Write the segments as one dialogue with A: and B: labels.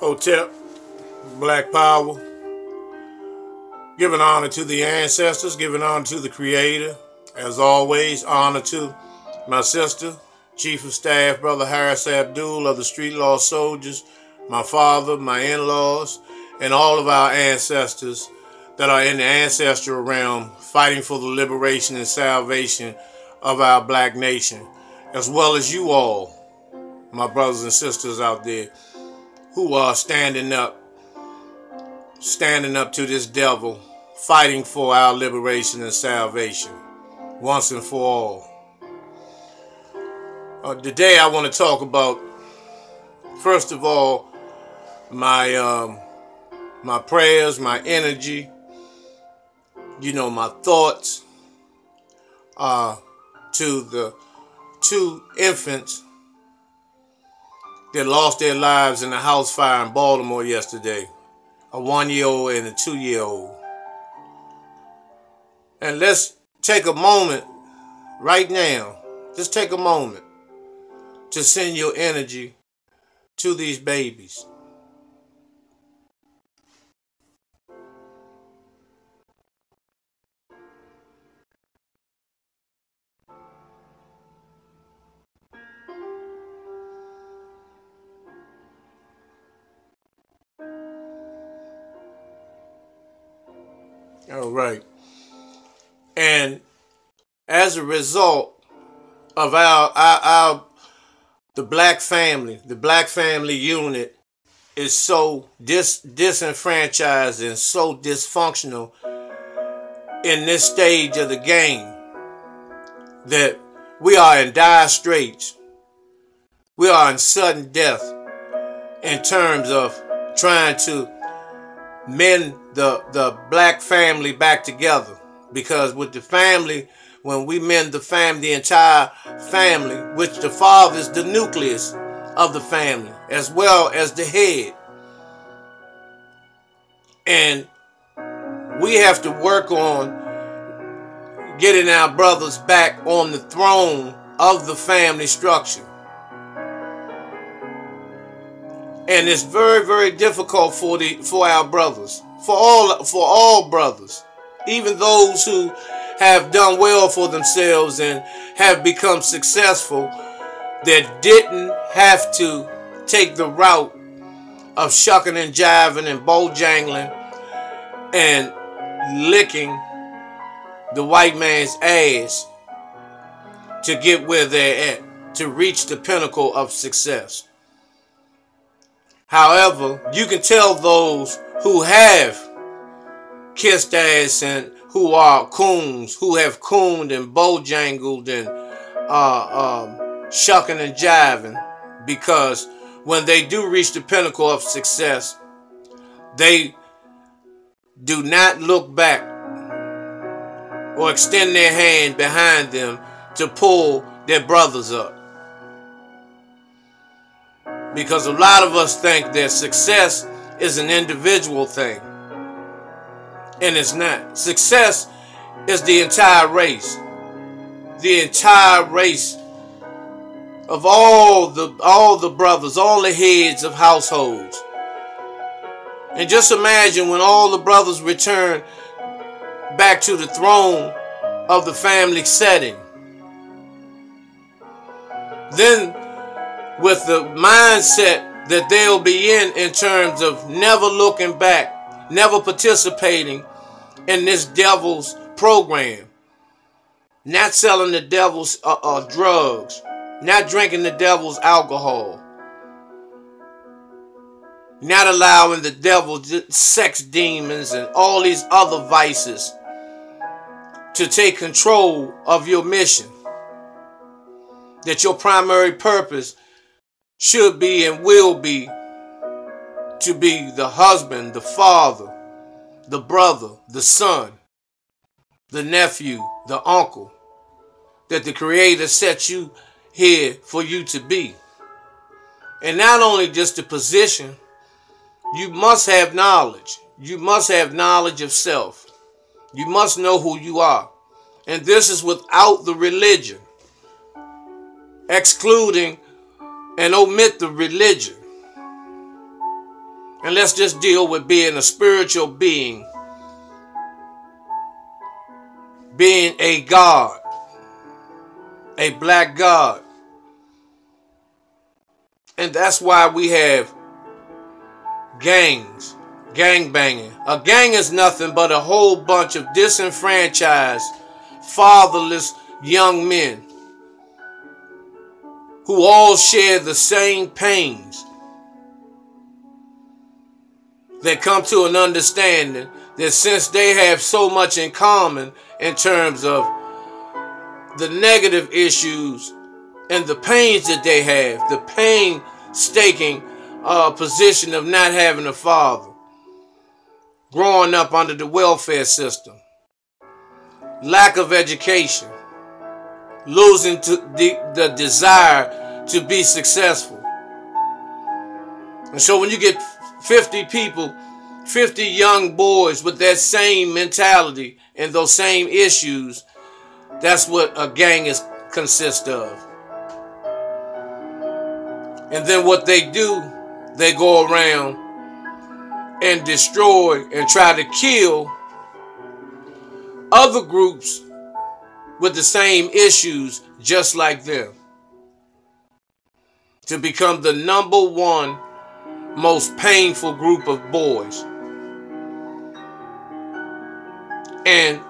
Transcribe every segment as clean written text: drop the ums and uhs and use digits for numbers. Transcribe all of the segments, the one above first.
A: Hotep, Black Power, giving honor to the ancestors, giving honor to the Creator. As always, honor to my sister, Chief of Staff, Brother Harris Abdul of the Street Law Soldiers, my father, my in-laws, and all of our ancestors that are in the ancestral realm fighting for the liberation and salvation of our black nation, as well as you all, my brothers and sisters out there, who are standing up to this devil, fighting for our liberation and salvation, once and for all. Today I want to talk about, first of all, my prayers, my energy, my thoughts to the two infants that lost their lives in a house fire in Baltimore yesterday, a 1-year-old and a 2-year-old. And let's take a moment right now, just take a moment to send your energy to these babies. All right. And as a result of the black family unit is so disenfranchised and so dysfunctional in this stage of the game that we are in dire straits. We are in sudden death in terms of trying to mend the black family back together. Because with the family, when we mend the entire family, which the father is the nucleus of the family, as well as the head. And we have to work on getting our brothers back on the throne of the family structure. And it's very, very difficult for our brothers, for all brothers, even those who have done well for themselves and have become successful, that didn't have to take the route of shucking and jiving and bojangling and licking the white man's ass to get where they're at, to reach the pinnacle of success. However, you can tell those who have kissed ass and who are coons, who have cooned and bojangled and shucking and jiving, because when they do reach the pinnacle of success, they do not look back or extend their hand behind them to pull their brothers up. Because a lot of us think that success is an individual thing. And it's not. Success is the entire race. The entire race of all the brothers, all the heads of households. And just imagine when all the brothers return back to the throne of the family setting. Then with the mindset that they'll be in terms of never looking back, never participating in this devil's program, not selling the devil's drugs, not drinking the devil's alcohol, not allowing the devil's sex demons and all these other vices to take control of your mission. That your primary purpose should be and will be to be the husband, the father, the brother, the son, the nephew, the uncle, that the Creator set you here for you to be. And not only just the position, you must have knowledge. You must have knowledge of self. You must know who you are. And this is without the religion. Excluding and omit the religion. And let's just deal with being a spiritual being. Being a God. A black God. And that's why we have gangs. Gang banging. A gang is nothing but a whole bunch of disenfranchised, fatherless young men who all share the same pains. They come to an understanding that since they have so much in common in terms of the negative issues and the pains that they have, the painstaking position of not having a father, growing up under the welfare system, lack of education, losing the desire to be successful. And so when you get 50 people, 50 young boys with that same mentality and those same issues, that's what a gang consists of. And then what they do, they go around and destroy and try to kill other groups with the same issues just like them, to become the number one most painful group of boys. And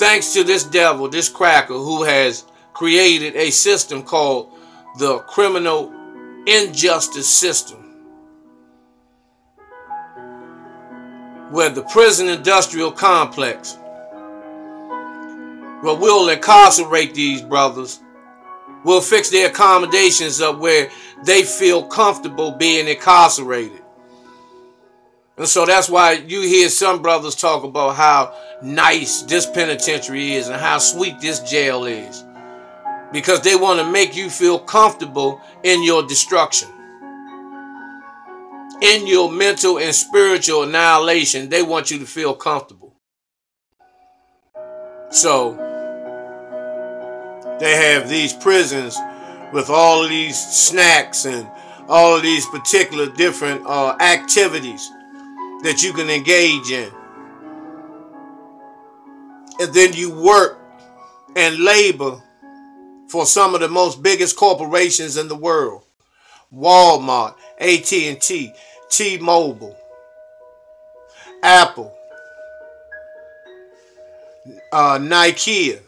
A: thanks to this devil, this cracker, who has created a system called the criminal injustice system, where the prison industrial complex, well, we'll incarcerate these brothers. We'll fix their accommodations up where they feel comfortable being incarcerated. And so that's why you hear some brothers talk about how nice this penitentiary is and how sweet this jail is. Because they want to make you feel comfortable in your destruction. In your mental and spiritual annihilation, they want you to feel comfortable. So they have these prisons with all of these snacks and all of these particular different activities that you can engage in. And then you work and labor for some of the most biggest corporations in the world. Walmart, AT&T, T-Mobile, Apple, Nike.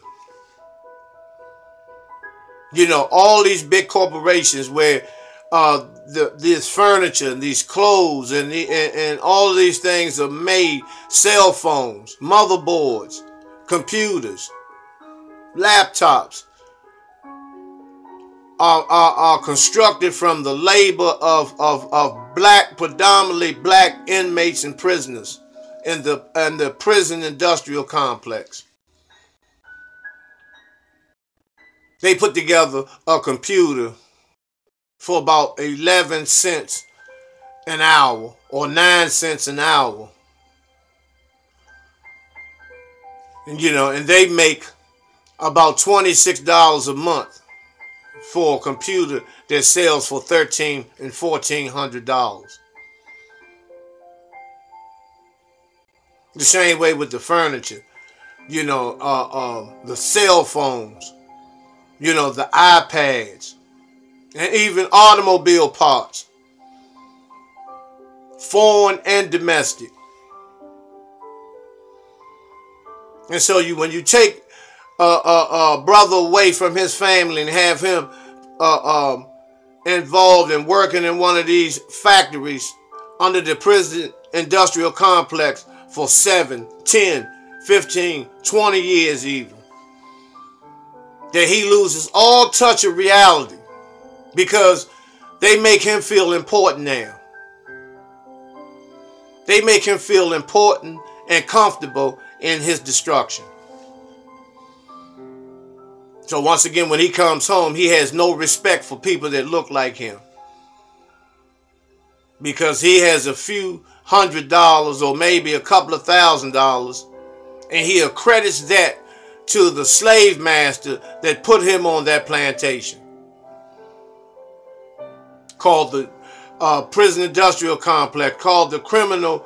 A: You know, all these big corporations where this furniture and these clothes and all of these things are made, cell phones, motherboards, computers, laptops, are constructed from the labor of predominantly black inmates and prisoners in the prison industrial complex. They put together a computer for about 11 cents an hour or 9 cents an hour. And and they make about $26 a month for a computer that sells for $1,300 and $1,400. The same way with the furniture, the cell phones, the iPads, and even automobile parts, foreign and domestic. And so when you take a brother away from his family and have him involved in working in one of these factories under the prison industrial complex for 7, 10, 15, 20 years even, that he loses all touch of reality because they make him feel important now. They make him feel important and comfortable in his destruction. So once again, when he comes home, he has no respect for people that look like him, because he has a few $100s or maybe a couple of $1,000s, and he accredits that to the slave master that put him on that plantation, called the prison industrial complex called the criminal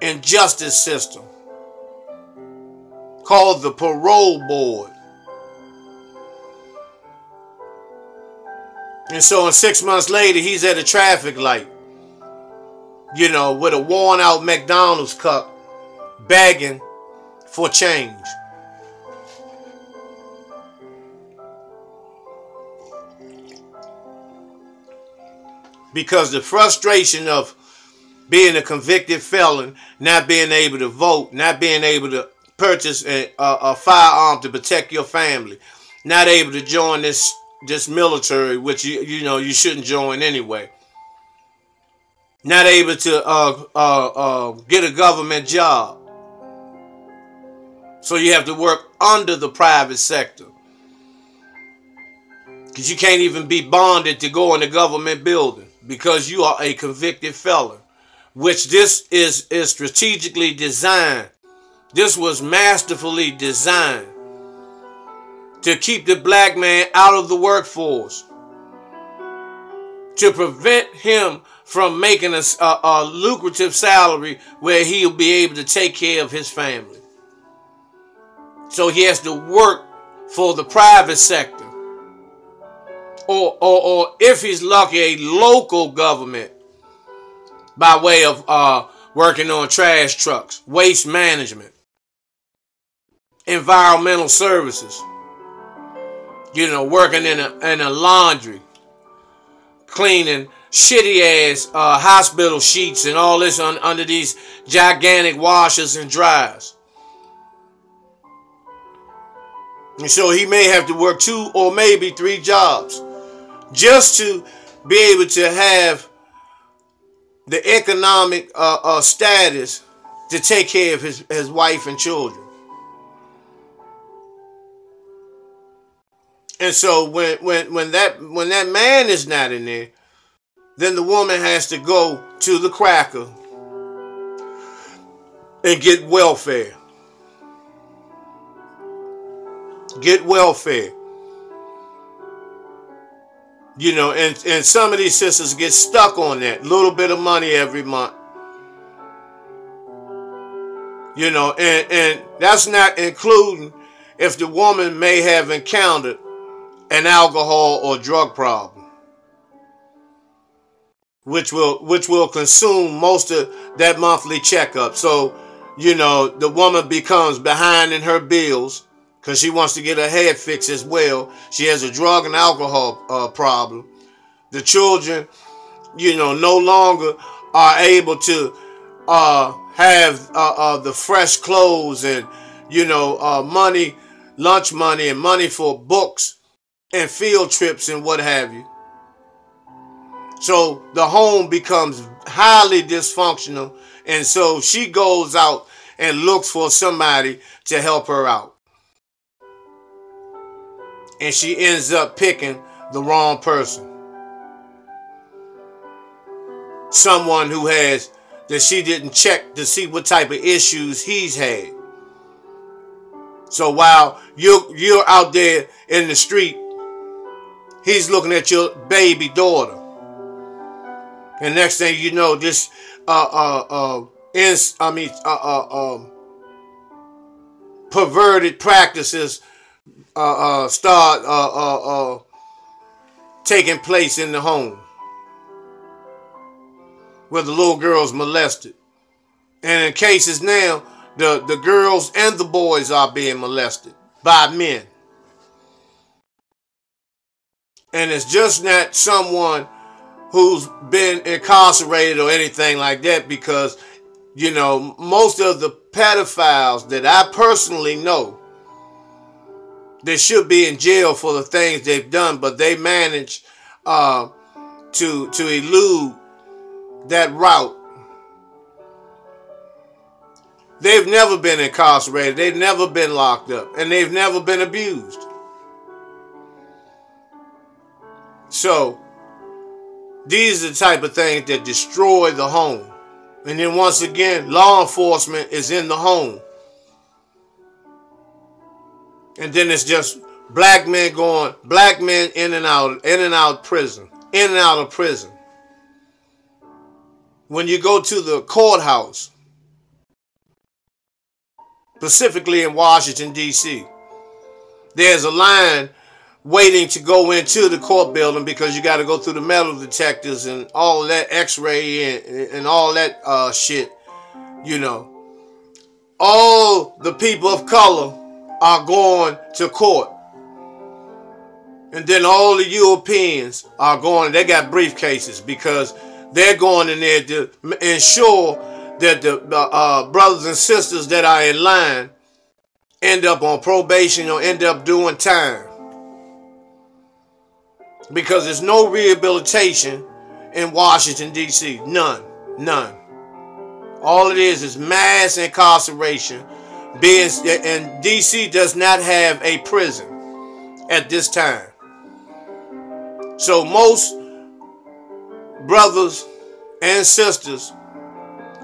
A: injustice system, called the parole board. And so 6 months later, he's at a traffic light, with a worn out McDonald's cup, begging for change. Because the frustration of being a convicted felon, not being able to vote, not being able to purchase a firearm to protect your family, not able to join this military, which you shouldn't join anyway, not able to get a government job, so you have to work under the private sector, because you can't even be bonded to go in the government building because you are a convicted felon, which this is strategically designed. This was masterfully designed to keep the black man out of the workforce, to prevent him from making a lucrative salary where he'll be able to take care of his family. So he has to work for the private sector, or if he's lucky, a local government, by way of working on trash trucks, waste management, environmental services, working in a laundry, cleaning shitty ass hospital sheets and all this under these gigantic washers and dryers. And so he may have to work 2 or maybe 3 jobs just to be able to have the economic status to take care of his wife and children. And so when that man is not in there, then the woman has to go to the cracker and get welfare. Get welfare. And some of these sisters get stuck on that little bit of money every month. And that's not including if the woman may have encountered an alcohol or drug problem, which will consume most of that monthly checkup. So, the woman becomes behind in her bills because she wants to get her head fixed as well. She has a drug and alcohol problem. The children, no longer are able to have the fresh clothes and, money, lunch money and money for books and field trips and what have you. So the home becomes highly dysfunctional. And so she goes out and looks for somebody to help her out. And she ends up picking the wrong person. Someone who that she didn't check to see what type of issues he's had. So while you're out there in the street, he's looking at your baby daughter. And next thing you know, this perverted practices start taking place in the home, where the little girl's molested. And in cases now, the girls and the boys are being molested by men. And it's just not someone who's been incarcerated or anything like that, because, most of the pedophiles that I personally know, they should be in jail for the things they've done, but they manage to elude that route. They've never been incarcerated. They've never been locked up. And they've never been abused. So, these are the type of things that destroy the home. And then once again, law enforcement is in the home. And then it's just black men in and out of prison. when you go to the courthouse, specifically in Washington, D.C., there's a line waiting to go into the court building because you got to go through the metal detectors and all that x-ray and all that shit, you know. All the people of color are going to court. And then all the Europeans are going, they got briefcases because they're going in there to ensure that the brothers and sisters that are in line end up on probation or end up doing time. Because there's no rehabilitation in Washington, D.C. None. None. All it is mass incarceration. And D.C. does not have a prison at this time. So most brothers and sisters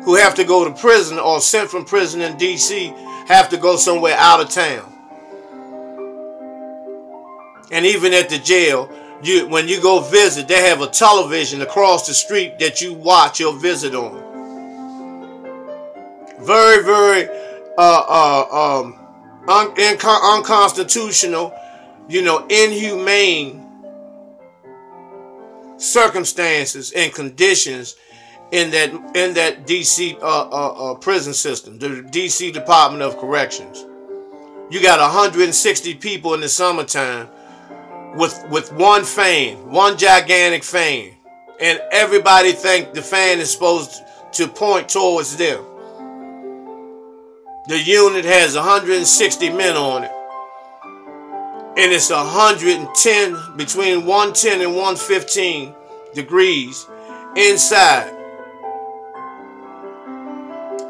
A: who have to go to prison or sent from prison in D.C. have to go somewhere out of town. And even at the jail, when you go visit, they have a television across the street that you watch your visit on. Very, very unconstitutional, you know, inhumane circumstances and conditions in that DC prison system, the DC Department of Corrections. You got 160 people in the summertime with one fan, one gigantic fan, and everybody think the fan is supposed to point towards them. The unit has 160 men on it. And it's 110, between 110 and 115 degrees inside.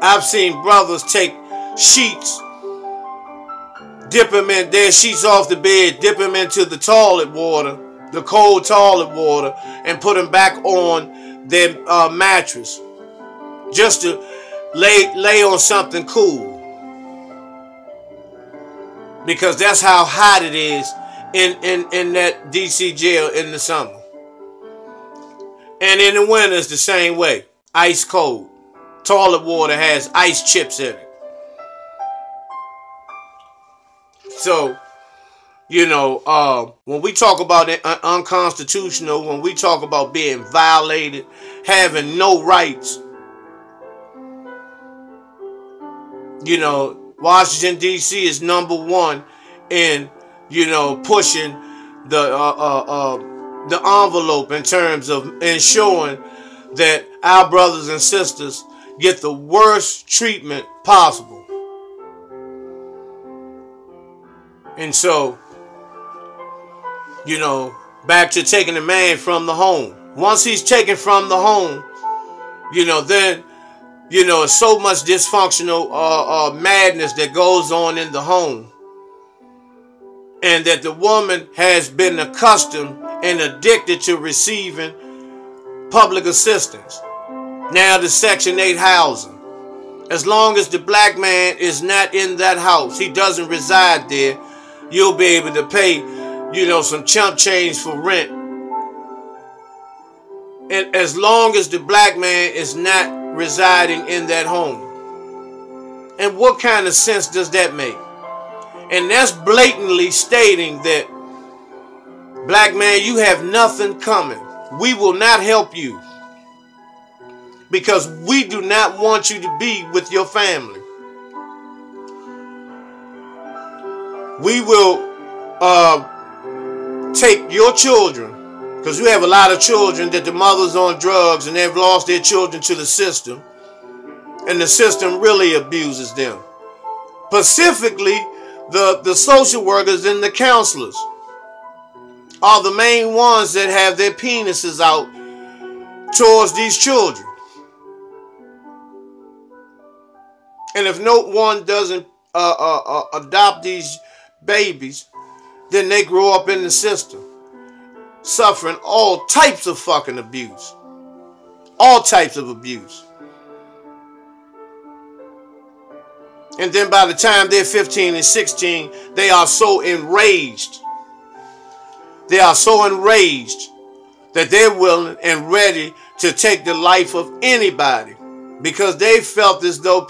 A: I've seen brothers take sheets, dip them in their sheets off the bed, dip them into the toilet water, the cold toilet water, and put them back on their mattress just to lay on something cool. Because that's how hot it is in that DC jail in the summer. And in the winter it's the same way. Ice cold. Toilet water has ice chips in it. So, you know, when we talk about unconstitutional, when we talk about being violated, having no rights, you know, Washington, D.C. is #1 in, you know, pushing the envelope in terms of ensuring that our brothers and sisters get the worst treatment possible. And so, you know, back to taking the man from the home. Once he's taken from the home, you know, then, you know, so much dysfunctional madness that goes on in the home. And that the woman has been accustomed and addicted to receiving public assistance. Now the Section 8 housing. As long as the black man is not in that house, he doesn't reside there, you'll be able to pay, you know, some chump change for rent. And as long as the black man is not residing in that home. And what kind of sense does that make? And that's blatantly stating that, black man, you have nothing coming. We will not help you. Because we do not want you to be with your family. We will take your children, because we have a lot of children that the mother's on drugs and they've lost their children to the system. And the system really abuses them. Specifically, the social workers and the counselors are the main ones that have their penises out towards these children. And if no one doesn't adopt these babies, then they grow up in the system, suffering all types of fucking abuse. All types of abuse. And then by the time they're 15 and 16, they are so enraged. They are so enraged that they're willing and ready to take the life of anybody, because they felt as though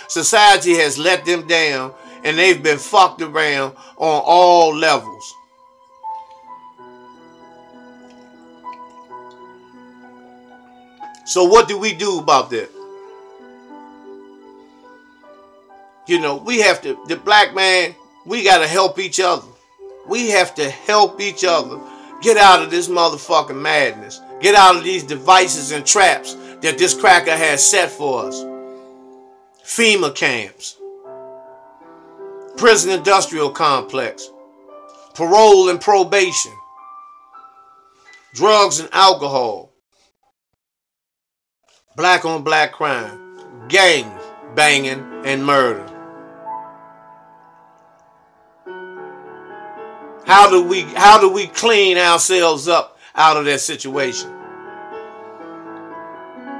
A: society has let them down, and they've been fucked around on all levels. So what do we do about that? You know, we have to, the black man, we got to help each other. We have to help each other get out of this motherfucking madness. Get out of these devices and traps that this cracker has set for us. FEMA camps, prison industrial complex, parole and probation, drugs and alcohol, black on black crime, gang banging and murder. How do we clean ourselves up out of that situation?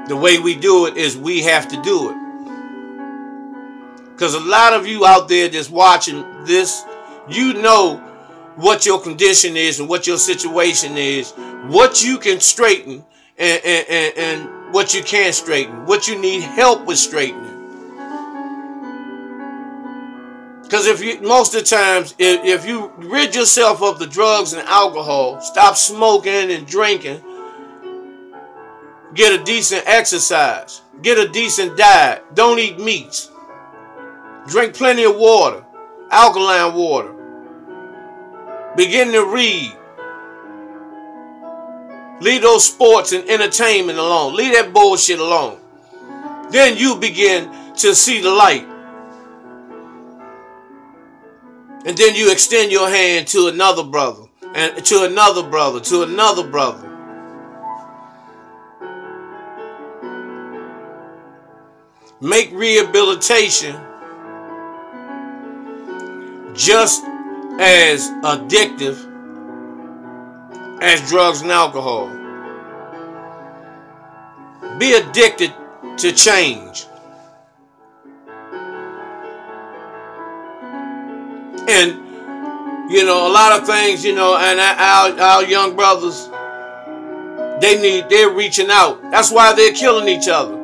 A: The way we do it is we have to do it. Because a lot of you out there that's watching this, you know what your condition is and what your situation is, what you can straighten and what you can't straighten, what you need help with straightening. Because most of the times, if you rid yourself of the drugs and alcohol, stop smoking and drinking, get a decent exercise, get a decent diet, don't eat meats, drink plenty of water, alkaline water, begin to read, leave those sports and entertainment alone, leave that bullshit alone, then you begin to see the light. And then you extend your hand to another brother, and to another brother, to another brother. Make rehabilitation just as addictive as drugs and alcohol. Be addicted to change. And, you know, a lot of things, you know, and our young brothers, they're reaching out. That's why they're killing each other.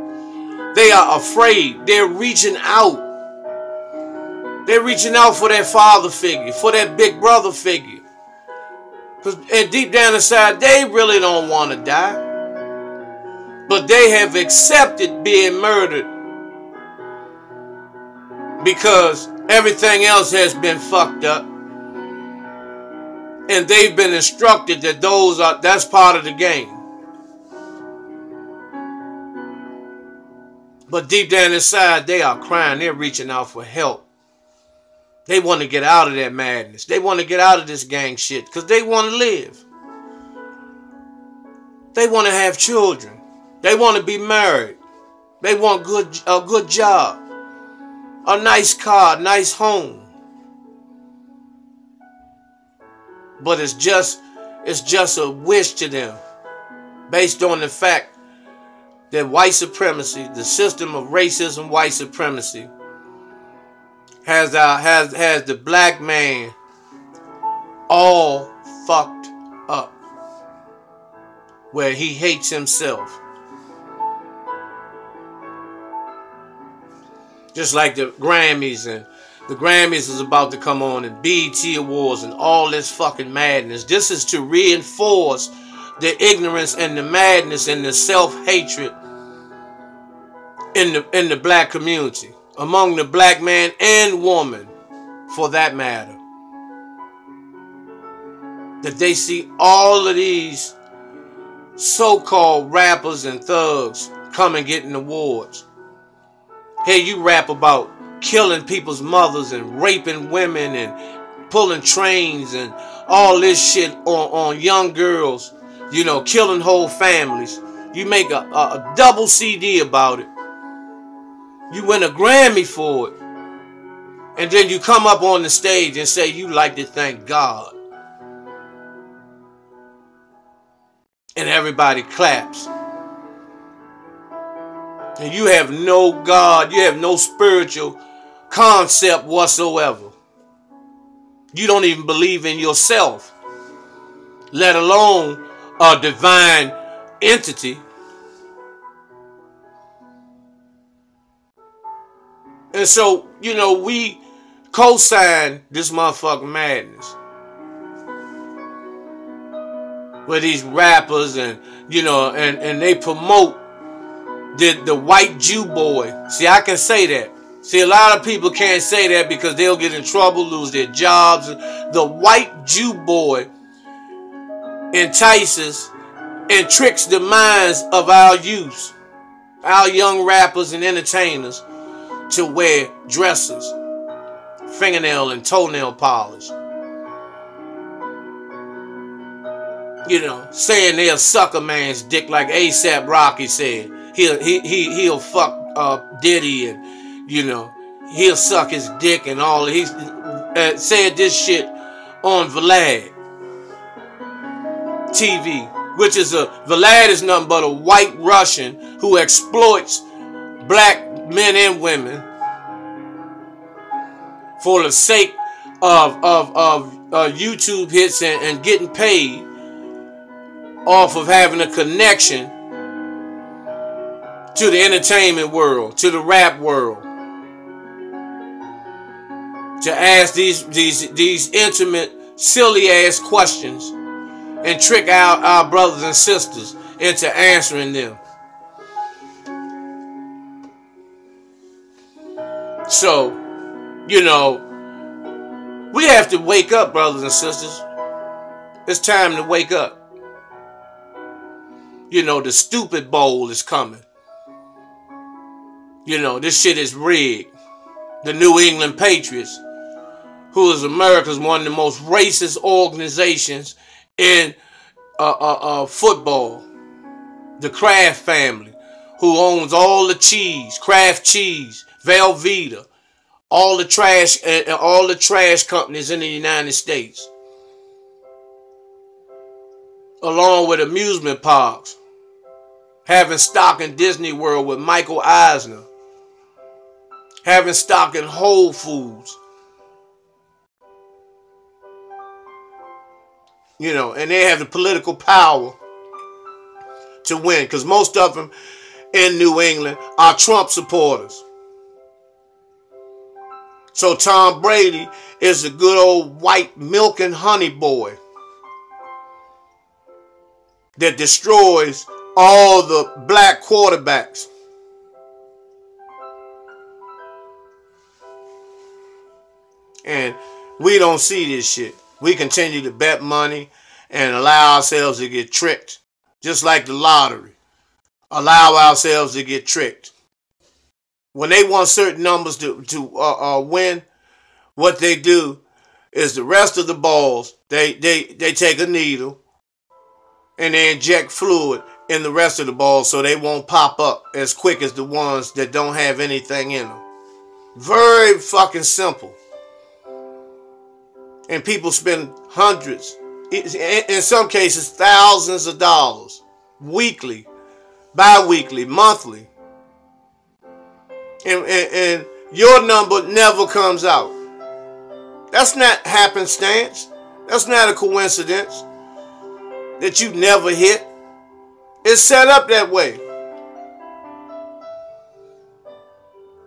A: They are afraid. They're reaching out. They're reaching out for that father figure, for that big brother figure. And deep down inside, they really don't want to die. But they have accepted being murdered because everything else has been fucked up. And they've been instructed that that's part of the game. But deep down inside, they are crying. They're reaching out for help. They want to get out of that madness. They want to get out of this gang shit because they want to live. They want to have children. They want to be married. They want a good job, a nice car, a nice home. But it's just a wish to them, based on the fact that white supremacy, the system of racism, white supremacy, has the black man all fucked up, where he hates himself. Just like the Grammys, and the Grammys is about to come on, and BET Awards and all this fucking madness. This is to reinforce the ignorance and the madness and the self-hatred in the black community, among the black man and woman, for that matter. That they see all of these so-called rappers and thugs come and getting awards. Hey, you rap about killing people's mothers and raping women and pulling trains and all this shit on young girls, you know, killing whole families. You make a double CD about it. You win a Grammy for it. And then you come up on the stage and say you like to thank God. And everybody claps. And you have no God, you have no spiritual concept whatsoever. You don't even believe in yourself, let alone a divine entity. And so, you know, we co-sign this motherfucking madness. Where these rappers and, you know, and they promote the white Jew boy. See, I can say that. See, a lot of people can't say that because they'll get in trouble, lose their jobs. The white Jew boy entices and tricks the minds of our youth, our young rappers and entertainers, to wear dresses, fingernail and toenail polish. You know, saying they'll suck a man's dick like A$AP Rocky said. He'll fuck Diddy, and you know, he'll suck his dick and all. He said this shit on Vlad TV, which is Vlad is nothing but a white Russian who exploits black men and women for the sake of YouTube hits and getting paid off of having a connection to the entertainment world, to the rap world, to ask these intimate, silly ass questions and trick our brothers and sisters into answering them. So, you know, we have to wake up, brothers and sisters. It's time to wake up. You know, the stupid bowl is coming. You know, this shit is rigged. The New England Patriots, who is America's one of the most racist organizations in football. The Kraft family, who owns all the cheese, Kraft cheese, Velveeta, all the trash companies in the United States, along with amusement parks, having stock in Disney World with Michael Eisner, having stock in Whole Foods, you know, and they have the political power to win, because most of them in New England are Trump supporters. So Tom Brady is a good old white milk and honey boy that destroys all the black quarterbacks. And we don't see this shit. We continue to bet money and allow ourselves to get tricked. Just like the lottery. Allow ourselves to get tricked. When they want certain numbers to win, what they do is the rest of the balls, they take a needle and they inject fluid in the rest of the balls so they won't pop up as quick as the ones that don't have anything in them. Very fucking simple. And people spend hundreds, in some cases thousands of dollars, weekly, bi-weekly, monthly. And your number never comes out. That's not happenstance. That's not a coincidence that you never hit. It's set up that way.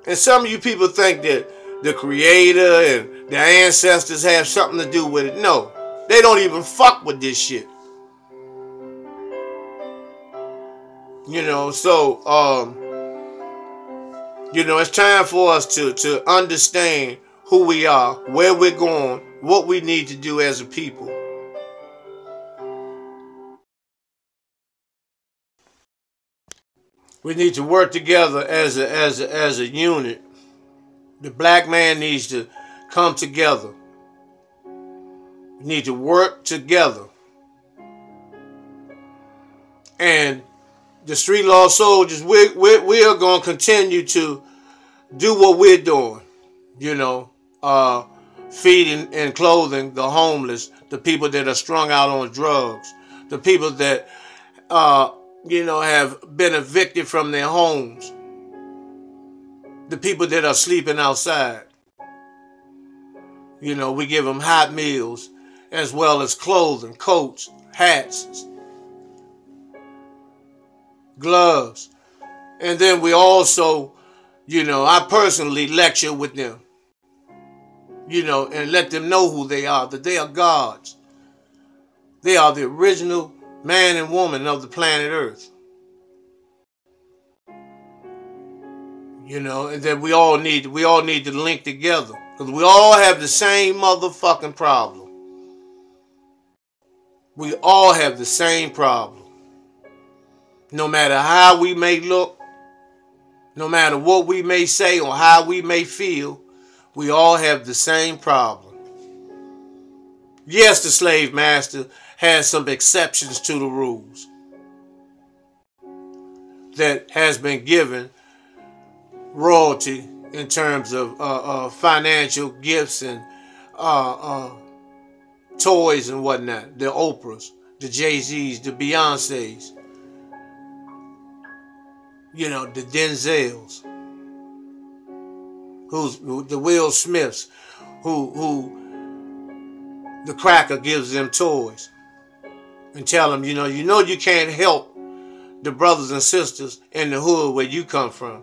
A: And some of you people think that the creator and the ancestors have something to do with it. No, they don't even fuck with this shit. You know, so, you know, it's time for us to understand who we are, where we're going, what we need to do as a people. We need to work together as a unit. The black man needs to come together. We need to work together. And the street law soldiers, we are going to continue to do what we're doing. You know, feeding and clothing the homeless, the people that are strung out on drugs, the people that, you know, have been evicted from their homes, the people that are sleeping outside. You know, we give them hot meals as well as clothing, coats, hats, gloves. And then we also You know, I personally lecture with them, you know, and let them know who they are, that they are gods. They are the original man and woman of the planet Earth. You know, and that we all need to link together. Because we all have the same motherfucking problem. We all have the same problem. No matter how we may look, no matter what we may say or how we may feel, we all have the same problem. Yes, the slave master has some exceptions to the rules that has been given royalty in terms of financial gifts and toys and whatnot. The Oprahs, the Jay-Z's, the Beyoncé's, you know, the Denzels, the Will Smiths, who the cracker gives them toys and tell them, you know you can't help the brothers and sisters in the hood where you come from.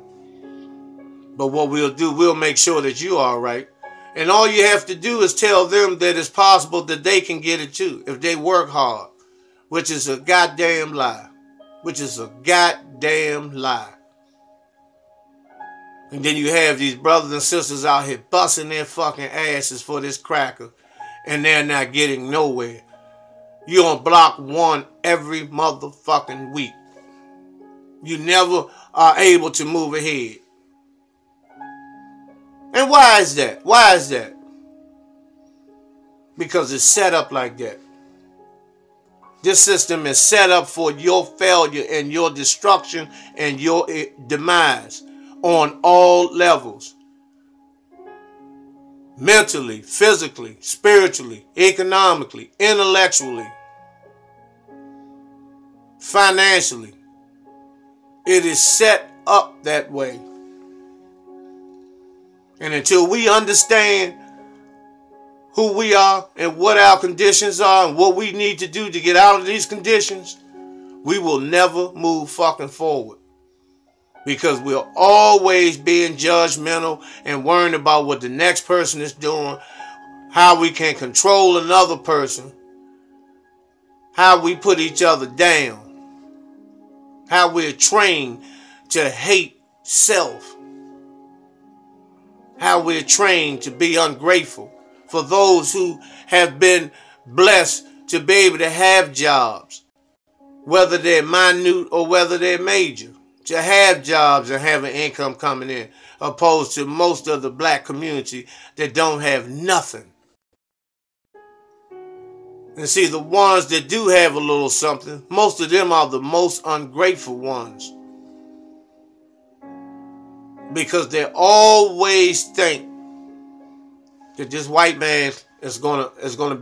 A: But what we'll do, we'll make sure that you're all right. And all you have to do is tell them that it's possible that they can get it too if they work hard, which is a goddamn lie. Which is a goddamn lie. And then you have these brothers and sisters out here busting their fucking asses for this cracker, and they're not getting nowhere. You're on block one every motherfucking week. You never are able to move ahead. And why is that? Why is that? Because it's set up like that. This system is set up for your failure and your destruction and your demise on all levels. Mentally, physically, spiritually, economically, intellectually, financially. It is set up that way. And until we understand who we are and what our conditions are and what we need to do to get out of these conditions, we will never move fucking forward. Because we're always being judgmental and worrying about what the next person is doing, how we can control another person, how we put each other down, how we're trained to hate self, how we're trained to be ungrateful for those who have been blessed to be able to have jobs, whether they're minute or whether they're major, to have jobs and have an income coming in, opposed to most of the black community that don't have nothing. And see, the ones that do have a little something, most of them are the most ungrateful ones. Because they always think that this white man is gonna be